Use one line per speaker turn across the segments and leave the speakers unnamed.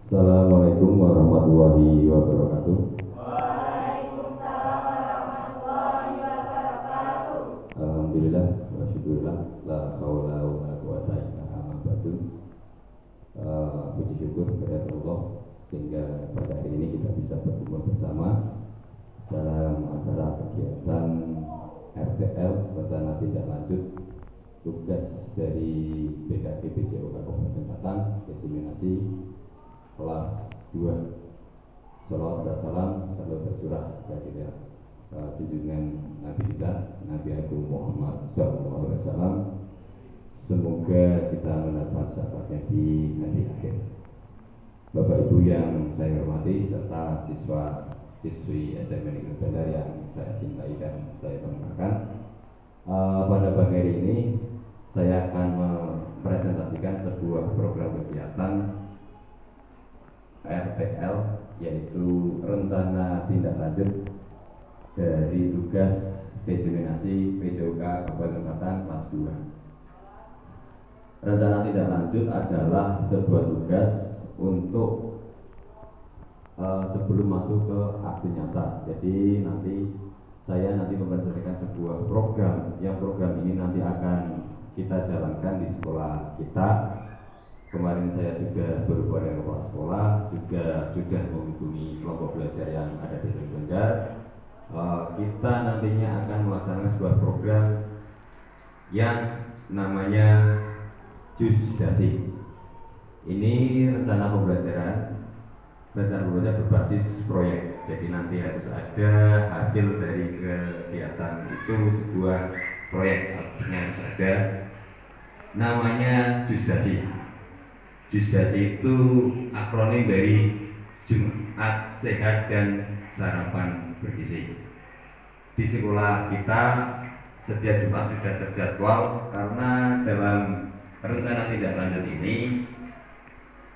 Assalamualaikum warahmatullahi wabarakatuh.
Waalaikumsalam warahmatullahi wabarakatuh.
Alhamdulillah wa syukurillah la haula wa la quwata illa billah. Puji syukur kepada Allah sehingga pada hari ini kita bisa berkumpul bersama dalam acara kegiatan RTL rencana tindak lanjut tugas dari BKG PJOK Kabupaten Batang diseminasi kelas 2. Salawat dan salam selalu tercurah kepada junjungan Nabi kita Nabi Agung Muhammad SAW. Semoga kita mendapat syafaatnya di hari akhir. Bapak Ibu yang saya hormati serta siswa-siswi SMA Negeri Bandar yang saya cintai dan saya banggakan, pada pagi hari ini saya akan mempresentasikan sebuah program kegiatan RTL, yaitu rencana tindak lanjut dari tugas diseminasi PJOK Kabupaten Batang kelas 2. Rencana tindak lanjut adalah sebuah tugas untuk sebelum masuk ke aksi nyata. Jadi saya mempresentasikan sebuah program, yang program ini nanti akan kita jalankan di sekolah kita. Kemarin saya sudah berhubungan dengan kepala sekolah, juga sudah menghubungi kelompok belajar yang ada di Bandar. Kita nantinya akan melaksanakan sebuah program yang namanya Jusdasi. Ini rencana pembelajaran berbasis proyek. Jadi nanti harus ada hasil dari kegiatan itu, sebuah proyek, artinya harus ada namanya Jusdasi. Jusdasi itu akronim dari Jumat Sehat dan Sarapan Bergizi. Di sekolah kita setiap Jumat sudah terjadwal, karena dalam rencana tindak lanjut ini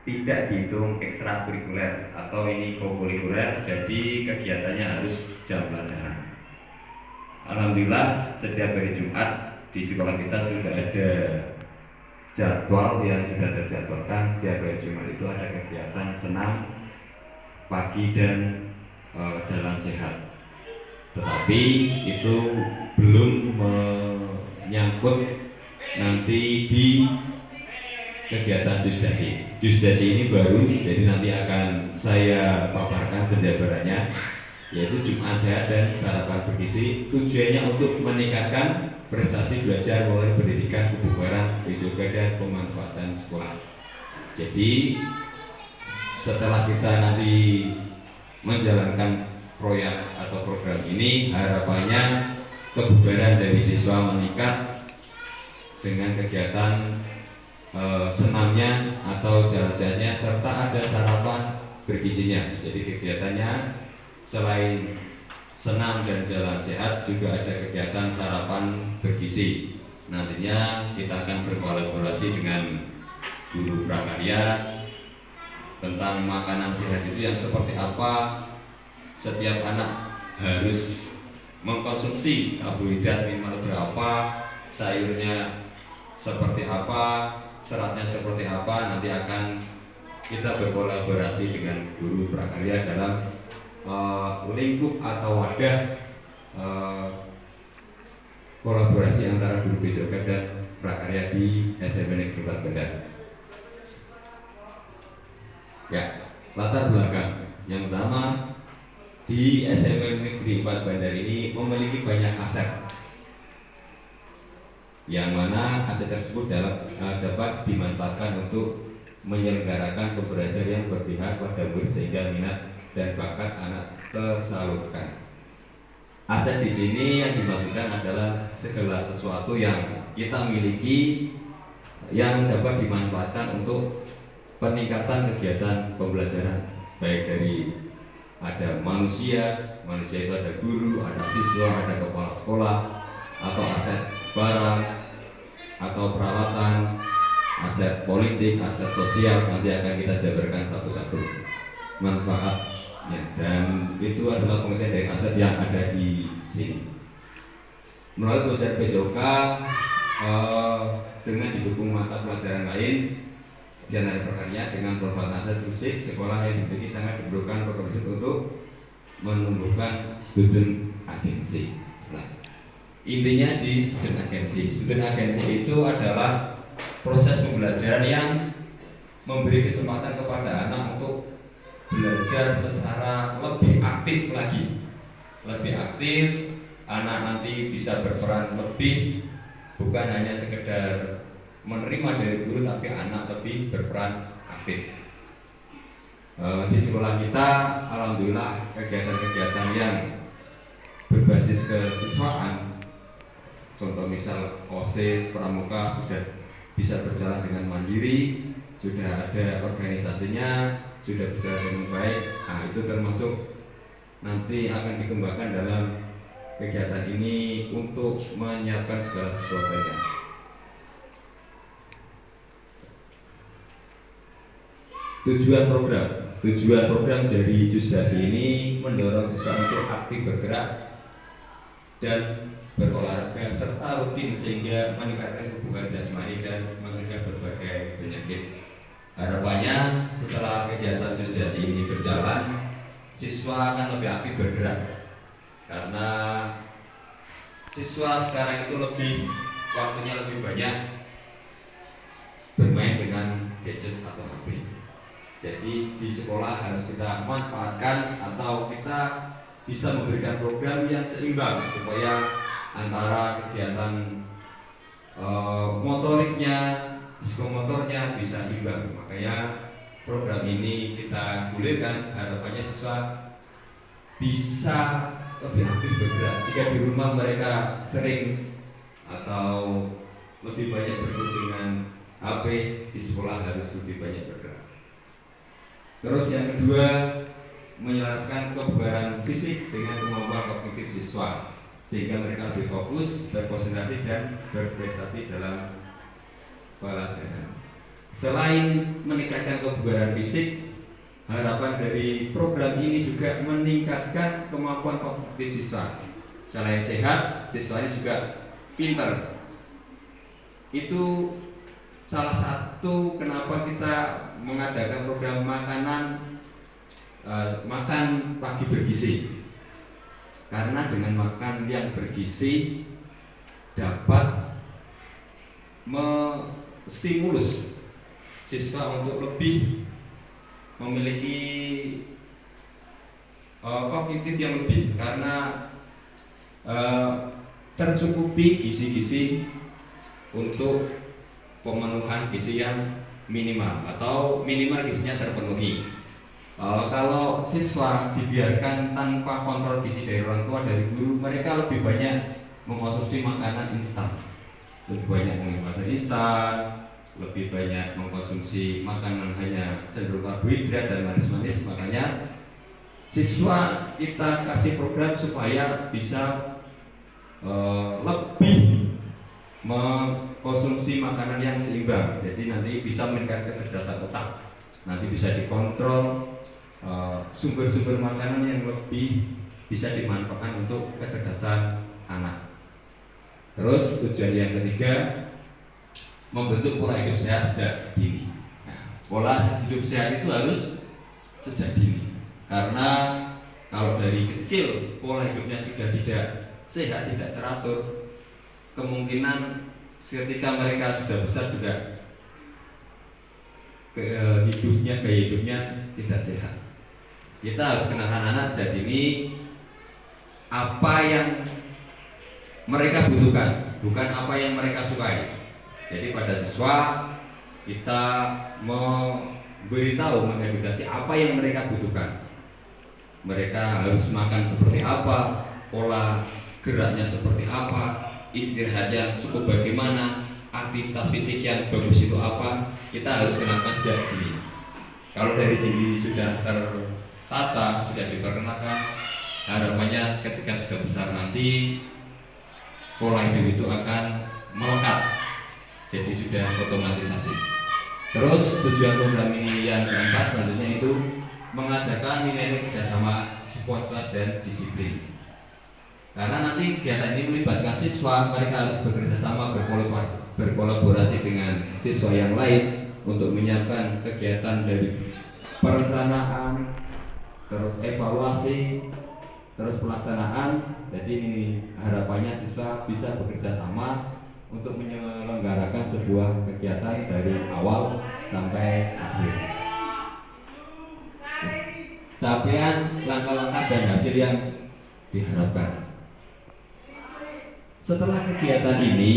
tidak dihitung ekstrakurikuler atau ini kokurikuler, jadi kegiatannya harus jam pelajaran. Alhamdulillah setiap hari Jumat di sekolah kita sudah ada jadwal yang sudah terjadwalkan. Setiap hari Jumat itu ada kegiatan senam pagi dan jalan sehat. Tetapi itu belum menyangkut nanti di kegiatan Jusdasi. Jusdasi ini baru, jadi nanti akan saya paparkan penjabarannya, yaitu Jumat Sehat dan Sarapan Bergizi. Tujuannya untuk meningkatkan prestasi belajar mulai pendidikan, kebugaran, juga dan pemanfaatan sekolah. Jadi setelah kita nanti menjalankan proyek atau program ini, harapannya kebugaran dari siswa meningkat dengan kegiatan senamnya atau jalan-jalannya, serta ada sarapan bergizinya. Jadi kegiatannya selain senam dan jalan sehat, juga ada kegiatan sarapan bergizi. Nantinya kita akan berkolaborasi dengan guru prakarya tentang makanan sehat itu yang seperti apa. Setiap anak harus mengkonsumsi karbohidrat minimal berapa, sayurnya seperti apa, seratnya seperti apa. Nanti akan kita berkolaborasi dengan guru prakarya dalam lingkup atau wadah kolaborasi antara guru PJOK dan prakarya di SMP Negeri 4 Bandar. Ya, latar belakang yang utama, di SMP Negeri 4 Bandar ini memiliki banyak aset, yang mana aset tersebut dapat dimanfaatkan untuk menyelenggarakan pembelajaran yang berpihak pada murid sehingga minat dan bakat anak tersalurkan. Aset di sini yang dimaksudkan adalah segala sesuatu yang kita miliki yang dapat dimanfaatkan untuk peningkatan kegiatan pembelajaran, baik dari ada manusia itu ada guru, ada siswa, ada kepala sekolah, atau aset barang atau peralatan, aset politik, aset sosial. Nanti akan kita jabarkan satu-satu manfaatnya, dan itu adalah pengertian dari aset yang ada di sini. Melalui pelajaran PJOK dengan didukung mata pelajaran lain, di antara perkaranya dengan pemanfaatan aset fisik, sekolah yang dimiliki sangat diperlukan program fisik untuk menumbuhkan student agency. Nah, intinya di student agency. Student agency itu adalah proses pembelajaran yang memberi kesempatan kepada anak untuk belajar secara lebih aktif lagi. Lebih aktif, anak nanti bisa berperan lebih, bukan hanya sekedar menerima dari guru, tapi anak lebih berperan aktif. Di sekolah kita, alhamdulillah kegiatan-kegiatan yang berbasis kesiswaan, contoh misal OSIS, pramuka sudah bisa berjalan dengan mandiri, sudah ada organisasinya, sudah berjalan dengan baik. Nah, itu termasuk nanti akan dikembangkan dalam kegiatan ini untuk menyiapkan segala sesuatunya. Tujuan program dari Jusdasi ini mendorong siswa untuk aktif bergerak dan berolahraga serta rutin sehingga meningkatkan kebugaran jasmani dan mencegah berbagai penyakit. Harapannya setelah kegiatan Jusdasi ini berjalan, siswa akan lebih aktif bergerak karena siswa sekarang itu waktunya lebih banyak bermain dengan gadget atau HP. Jadi di sekolah harus kita manfaatkan atau kita bisa memberikan program yang seimbang supaya antara kegiatan motoriknya, psikomotornya bisa imbang. Makanya program ini kita gulirkan, harapannya siswa bisa lebih aktif bergerak. Jika di rumah mereka sering atau lebih banyak berkumpul dengan HP, di sekolah harus lebih banyak bergerak. Terus yang kedua, menyelaraskan kebugaran fisik dengan kemampuan kognitif siswa sehingga mereka lebih fokus, berkonsentrasi dan berprestasi dalam pelajaran. Selain meningkatkan kebugaran fisik, harapan dari program ini juga meningkatkan kemampuan kognitif siswa. Selain sehat, siswanya juga pintar. Itu salah satu kenapa kita mengadakan program makan pagi bergizi. Karena dengan makan yang bergizi dapat menstimulus siswa untuk lebih memiliki kognitif yang lebih karena tercukupi gizi-gizi untuk pemenuhan gizi yang minimal atau minimal gizinya terpenuhi. Kalau siswa dibiarkan tanpa kontrol gizi dari orang tua, dari guru, mereka lebih banyak mengkonsumsi makanan instan, lebih banyak mengkonsumsi instan, lebih banyak mengkonsumsi makanan hanya cenderung karbohidrat dan manis-manis. Makanya siswa kita kasih program supaya bisa lebih mengkonsumsi makanan yang seimbang. Jadi nanti bisa meningkatkan kecerdasan otak, nanti bisa dikontrol sumber-sumber makanan yang lebih bisa dimanfaatkan untuk kecerdasan anak. Terus tujuan yang ketiga, membentuk pola hidup sehat sejak dini. Nah, pola hidup sehat itu harus sejak dini, karena kalau dari kecil pola hidupnya sudah tidak sehat, tidak teratur, kemungkinan ketika mereka sudah besar juga gaya hidupnya tidak sehat. Kita harus kenalkan anak sejak dini apa yang mereka butuhkan, bukan apa yang mereka sukai. Jadi pada siswa kita memberitahu, mengedukasi apa yang mereka butuhkan. Mereka harus makan seperti apa, pola geraknya seperti apa, istirahat yang cukup bagaimana, aktivitas fisik yang bagus itu apa. Kita harus kenalkan sejak dini. Kalau dari sini sudah tertata, sudah diperkenalkan, harapannya ketika sudah besar nanti pola hidup itu akan melekat, jadi sudah otomatisasi. Terus tujuan program ini yang keempat selanjutnya itu mengajarkan nilai kerjasama, sportivitas dan disiplin. Karena nanti kegiatan ini melibatkan siswa, mereka harus bekerja sama, berkolaborasi dengan siswa yang lain untuk menyiapkan kegiatan dari perencanaan, terus evaluasi, terus pelaksanaan. Jadi ini harapannya siswa bisa bekerja sama untuk menyelenggarakan sebuah kegiatan dari awal sampai akhir. Capaian langkah-langkah dan hasil yang diharapkan. Setelah kegiatan ini,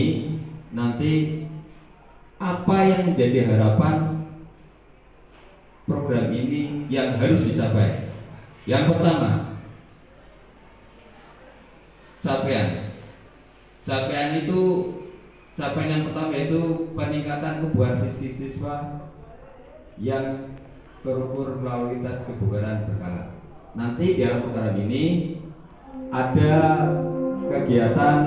nanti apa yang menjadi harapan program ini yang harus dicapai? Yang pertama, capaian yang pertama itu peningkatan kebugaran siswa yang terukur melalui tes kebugaran berkala. Nanti di dalam program ini ada kegiatan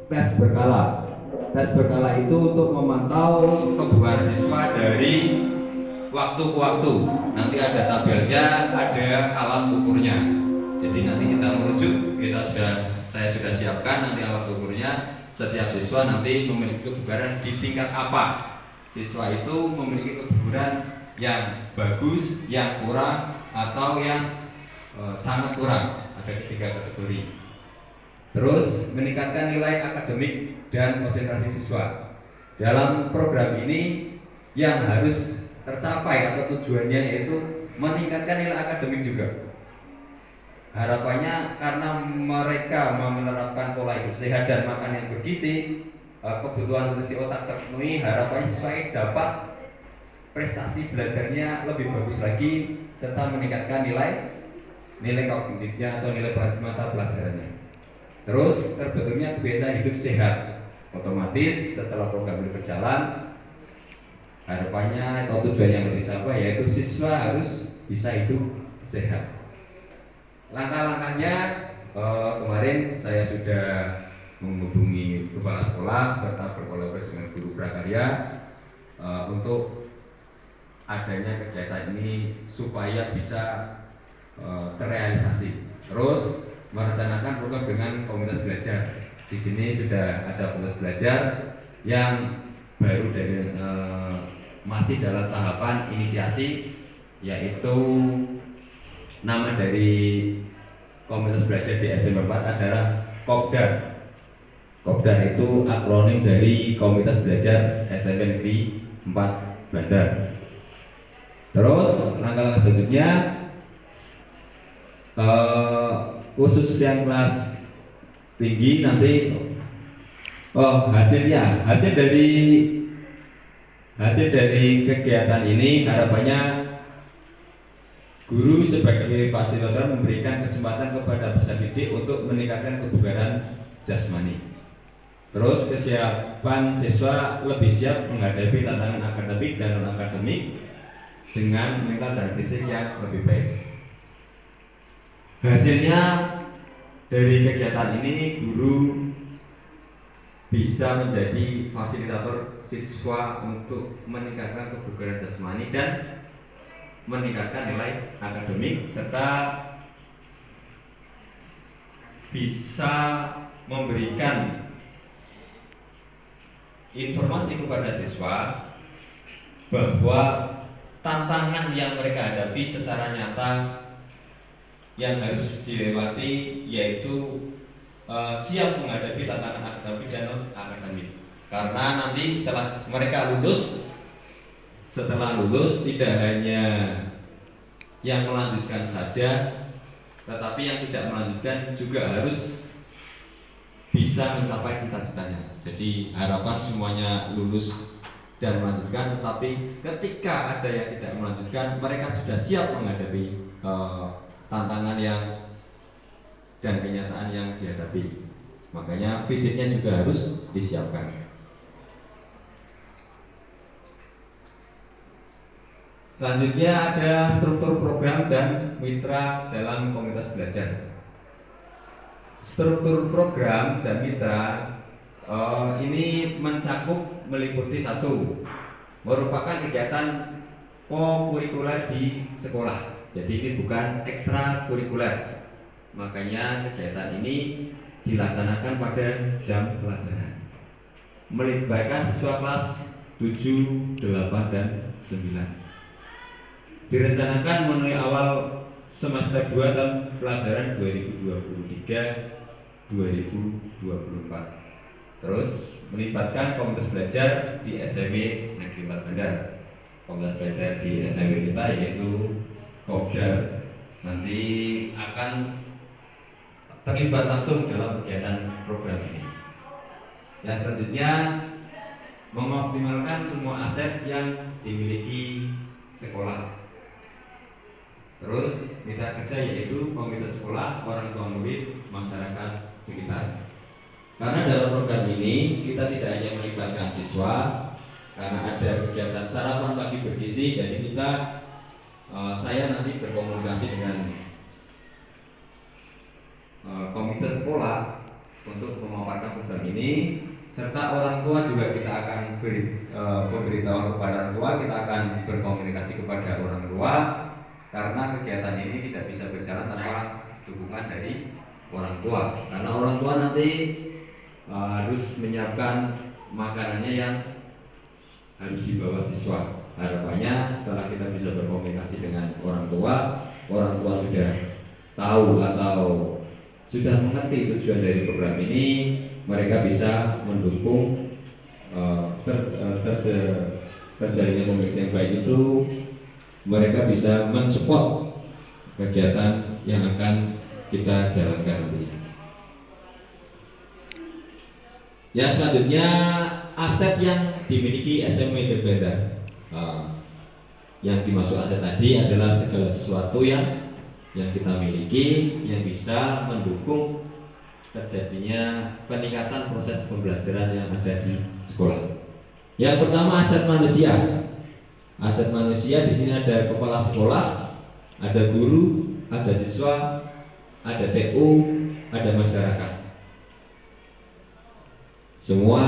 tes berkala. Tes berkala itu untuk memantau kebugaran siswa dari waktu ke waktu. Nanti ada tabelnya, ada alat ukurnya. Jadi nanti kita merujuk, saya sudah siapkan nanti alat ukurnya. Setiap siswa nanti memiliki kebugaran di tingkat apa. Siswa itu memiliki kebugaran yang bagus, yang kurang, atau yang sangat kurang. Ada 3 kategori. Terus meningkatkan nilai akademik dan konsentrasi siswa. Dalam program ini yang harus tercapai atau tujuannya yaitu meningkatkan nilai akademik juga. Harapannya karena mereka menerapkan pola hidup sehat dan makan yang bergizi, kebutuhan nutrisi otak terpenuhi, harapannya siswa dapat prestasi belajarnya lebih bagus lagi serta meningkatkan nilai kognitifnya atau nilai mata pelajarannya. Terus terbentuknya kebiasaan hidup sehat. Otomatis setelah program ini berjalan, harapannya atau tujuan yang dicapai yaitu siswa harus bisa hidup sehat. Langkah-langkahnya kemarin saya sudah menghubungi kepala sekolah serta berkolaborasi dengan guru prakarya untuk adanya kegiatan ini supaya bisa terrealisasi. Terus merencanakan program dengan komunitas belajar. Di sini sudah ada komunitas belajar yang baru dari masih dalam tahapan inisiasi, yaitu nama dari komunitas belajar di SMP 4 adalah Kopdar. Kopdar itu akronim dari Komunitas Belajar SMP Negeri 4 Bandar. Terus langkah-langkah selanjutnya khusus yang kelas tinggi nanti hasil dari kegiatan ini harapannya guru sebagai fasilitator memberikan kesempatan kepada peserta didik untuk meningkatkan kebugaran jasmani. Terus kesiapan siswa lebih siap menghadapi tantangan akademik dan non akademik dengan mental dan fisik yang lebih baik. Hasilnya dari kegiatan ini guru bisa menjadi fasilitator siswa untuk meningkatkan kebugaran jasmani dan meningkatkan nilai akademik serta bisa memberikan informasi kepada siswa bahwa tantangan yang mereka hadapi secara nyata yang harus dilewati yaitu siap menghadapi tantangan akademik dan non akademik. Karena nanti setelah mereka lulus tidak hanya yang melanjutkan saja, tetapi yang tidak melanjutkan juga harus bisa mencapai cita-citanya. Jadi harapan semuanya lulus dan melanjutkan, tetapi ketika ada yang tidak melanjutkan, mereka sudah siap menghadapi tantangan yang dan kenyataan yang dihadapi. Makanya fisiknya juga harus disiapkan. Selanjutnya ada struktur program dan mitra dalam komunitas belajar. Struktur program dan mitra ini meliputi satu, merupakan kegiatan kokurikuler di sekolah. Jadi ini bukan ekstra kurikuler. Makanya kegiatan ini dilaksanakan pada jam pelajaran. Melibatkan siswa kelas 7, 8, dan 9. Direncanakan mulai awal semester 2 tahun pelajaran 2023-2024. Terus melibatkan komunitas belajar di SME Negeri 4 Bandar. Komunitas belajar di SME kita yaitu Kopdar nanti akan terlibat langsung dalam kegiatan program ini. Yang selanjutnya mengoptimalkan semua aset yang dimiliki sekolah. Terus mitra kerja yaitu komunitas sekolah, orang tua murid, masyarakat sekitar. Karena dalam program ini kita tidak hanya melibatkan siswa, karena ada kegiatan sarapan pagi bergizi, jadi saya nanti berkomunikasi dengan komite sekolah untuk memaparkan program ini, serta orang tua juga kita akan memberitahu kepada orang tua, kita akan berkomunikasi kepada orang tua, karena kegiatan ini tidak bisa berjalan tanpa dukungan dari orang tua, karena orang tua nanti harus menyiapkan makanannya yang harus dibawa siswa. Harapannya setelah kita bisa berkomunikasi dengan orang tua sudah tahu atau sudah mengerti tujuan dari program ini, mereka bisa mendukung terjalinnya komunikasi yang baik itu. Mereka bisa mensupport kegiatan yang akan kita jalankan nanti. Yang selanjutnya aset yang dimiliki SME Negeri Bandar. Yang dimaksud aset tadi adalah segala sesuatu yang kita miliki yang bisa mendukung terjadinya peningkatan proses pembelajaran yang ada di sekolah. Yang pertama aset manusia. Aset manusia di sini ada kepala sekolah, ada guru, ada siswa, ada TU, ada masyarakat. Semua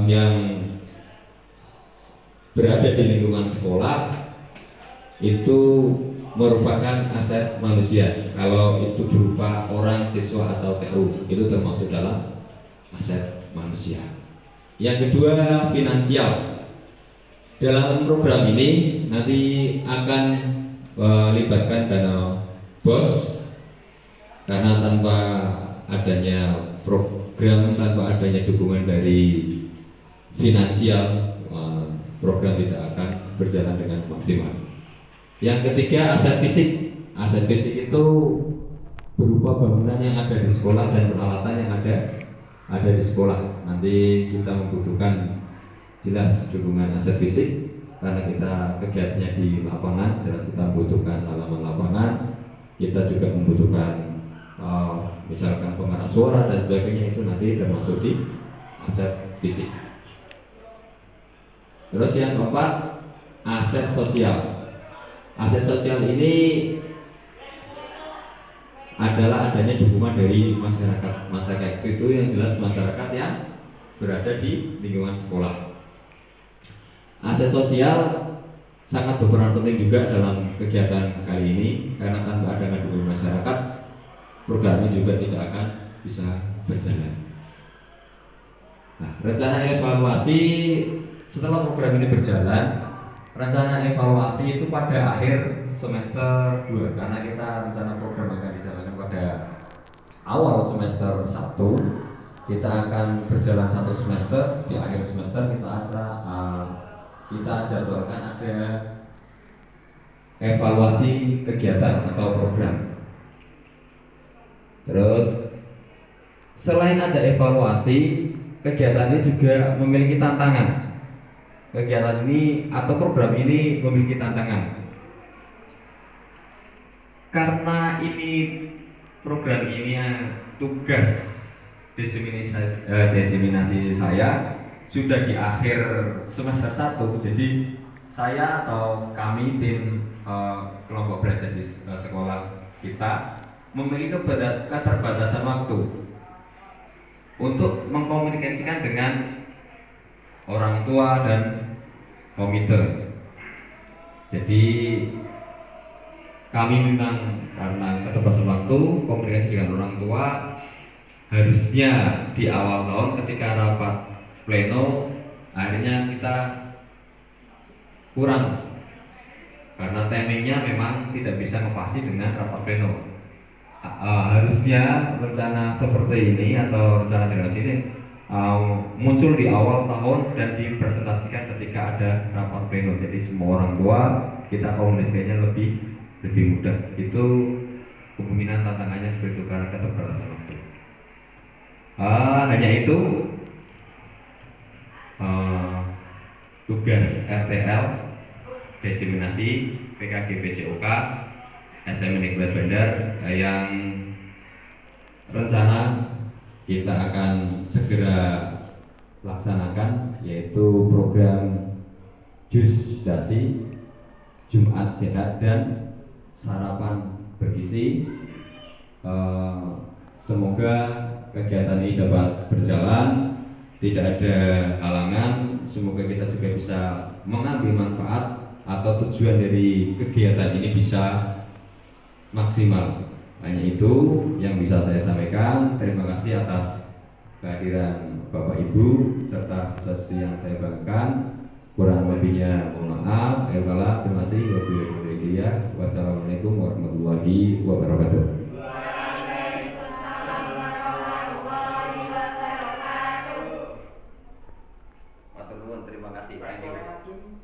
yang berada di lingkungan sekolah itu merupakan aset manusia. Kalau itu berupa orang, siswa atau TU, itu termasuk dalam aset manusia. Yang kedua finansial. Dalam program ini nanti akan melibatkan dana BOS, karena tanpa adanya program, tanpa adanya dukungan dari finansial, program tidak akan berjalan dengan maksimal. Yang ketiga aset fisik. Aset fisik itu berupa bangunan yang ada di sekolah dan peralatan yang ada di sekolah. Nanti kita membutuhkan jelas dukungan aset fisik karena kita kegiatannya di lapangan, jelas kita membutuhkan halaman lapangan. Kita juga membutuhkan misalkan pengeras suara dan sebagainya, itu nanti termasuk di aset fisik. Terus yang keempat aset sosial. Aset sosial ini adalah adanya dukungan dari masyarakat. Masyarakat itu yang jelas masyarakat yang berada di lingkungan sekolah. Aset sosial sangat berperan penting juga dalam kegiatan kali ini, karena tanpa adanya dukungan masyarakat, program ini juga tidak akan bisa berjalan. Nah, rencana evaluasi setelah program ini berjalan, rencana evaluasi itu pada akhir semester 2, karena kita rencana program akan dijalankan pada awal semester 1. Kita akan berjalan 1 semester, di akhir semester kita jadwalkan ada evaluasi kegiatan atau program. Terus selain ada evaluasi, kegiatan ini juga memiliki tantangan. Kegiatan ini atau program ini memiliki tantangan. Karena ini program ini tugas diseminasi saya sudah di akhir semester 1, jadi saya atau kami tim kelompok belajar sekolah kita memiliki keterbatasan waktu untuk mengkomunikasikan dengan orang tua dan komite. Jadi kami memang karena keterbatasan waktu, komunikasi dengan orang tua harusnya di awal tahun ketika rapat pleno
akhirnya kita kurang karena timingnya memang tidak bisa ngepasi dengan rapat pleno. Harusnya rencana seperti ini atau rencana delegasi ini muncul di awal tahun dan dipresentasikan ketika ada rapat pleno. Jadi semua orang tua kita komunikasinya lebih mudah. Itu kemungkinan tantangannya seperti itu karena keterbatasan waktu. Hanya itu tugas RTL, diseminasi PKG PCOK, SMN Iqbal Bandar yang rencana kita akan segera laksanakan, yaitu program Jus Dasi, Jumat Sehat dan Sarapan Bergizi. Semoga kegiatan ini dapat berjalan, tidak ada halangan. Semoga kita juga bisa mengambil manfaat atau tujuan dari kegiatan ini bisa maksimal. Hanya itu yang bisa saya sampaikan. Terima kasih atas kehadiran Bapak Ibu serta sesi yang saya banggakan. Kurang lebihnya mohon maaf. Terima kasih. Wassalamualaikum warahmatullahi wabarakatuh.